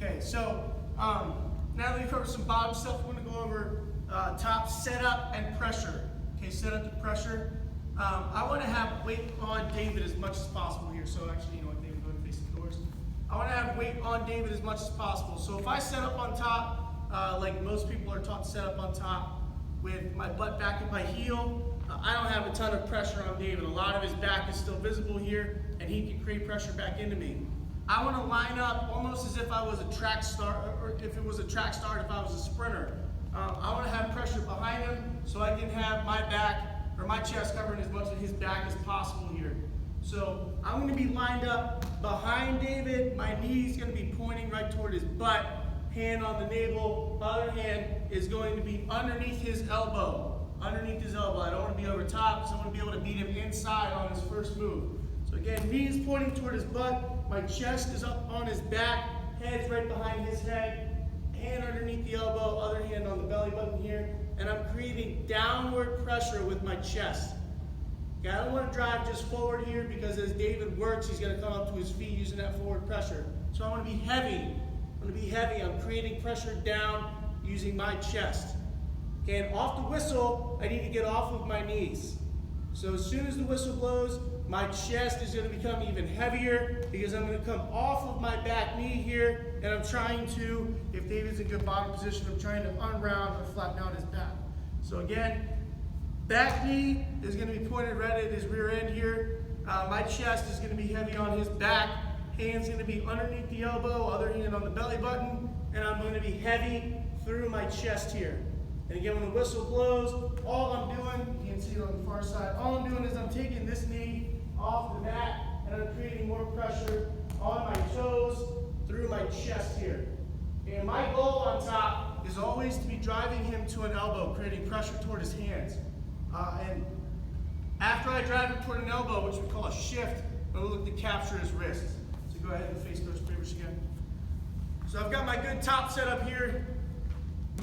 Okay, so now that we've covered some bottom stuff, we're going to go over top setup and pressure. Okay, setup and pressure. I want to have weight on David as much as possible here. So actually, you know what, David, go ahead and face the doors. I want to have weight on David as much as possible. So if I set up on top, like most people are taught to set up on top with my butt back at my heel, I don't have a ton of pressure on David. A lot of his back is still visible here, and he can create pressure back into me. I want to line up almost as if I was a track star, or if it was a track start, if I was a sprinter. I want to have pressure behind him so I can have my back or my chest covering as much of his back as possible here. So I'm going to be lined up behind David. My knee's going to be pointing right toward his butt, hand on the navel. Other hand is going to be underneath his elbow. Underneath his elbow. I don't want to be over top because I want to be able to beat him inside on his first move. So again, knees pointing toward his butt, my chest is up on his back, head's right behind his head, hand underneath the elbow, other hand on the belly button here, and I'm creating downward pressure with my chest. Okay, I don't want to drive just forward here because as David works, he's going to come up to his feet using that forward pressure. So I want to be heavy. I'm creating pressure down using my chest. Okay, and off the whistle, I need to get off of my knees. So as soon as the whistle blows, my chest is going to become even heavier because I'm going to come off of my back knee here, and I'm trying to, if David's in good bottom position, I'm trying to unround or flatten out his back. So again, back knee is going to be pointed right at his rear end here. My chest is going to be heavy on his back. Hand's going to be underneath the elbow, other hand on the belly button, and I'm going to be heavy through my chest here. And again, when the whistle blows, all I'm doing, you can see it on the far side, all I'm doing is I'm taking this knee off the mat and I'm creating more pressure on my toes through my chest here. And my goal on top is always to be driving him to an elbow, creating pressure toward his hands. And after I drive him toward an elbow, which we call a shift, I'm going to look to capture his wrist. So go ahead and face those papers again. So I've got my good top set up here.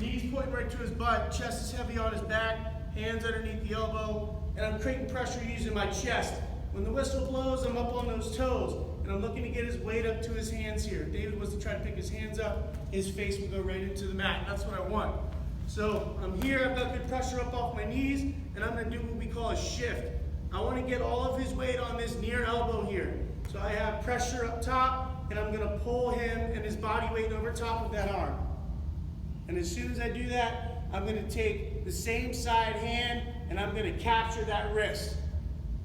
Knees pointing right to his butt, chest is heavy on his back, hands underneath the elbow, and I'm creating pressure using my chest. When the whistle blows, I'm up on those toes, and I'm looking to get his weight up to his hands here. If David was to try to pick his hands up, his face would go right into the mat. That's what I want. So I'm here, I've got good pressure up off my knees, and I'm going to do what we call a shift. I want to get all of his weight on this near elbow here. So I have pressure up top, and I'm going to pull him and his body weight over top of that arm. And as soon as I do that, I'm going to take the same side hand and I'm going to capture that wrist.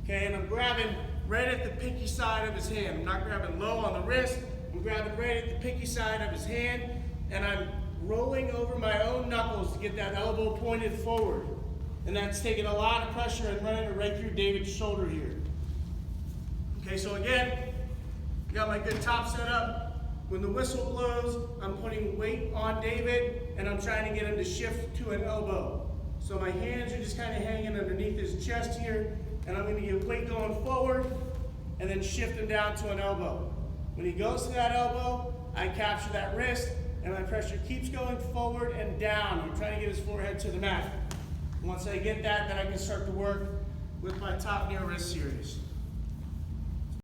Okay, and I'm grabbing right at the pinky side of his hand. I'm not grabbing low on the wrist. I'm grabbing right at the pinky side of his hand, and I'm rolling over my own knuckles to get that elbow pointed forward. And that's taking a lot of pressure and running it right through David's shoulder here. Okay, so again, got my good top set up. When the whistle blows, I'm putting weight on David, and I'm trying to get him to shift to an elbow. So my hands are just kind of hanging underneath his chest here, and I'm going to get weight going forward, and then shift him down to an elbow. When he goes to that elbow, I capture that wrist, and my pressure keeps going forward and down. I'm trying to get his forehead to the mat. Once I get that, then I can start to work with my top near wrist series.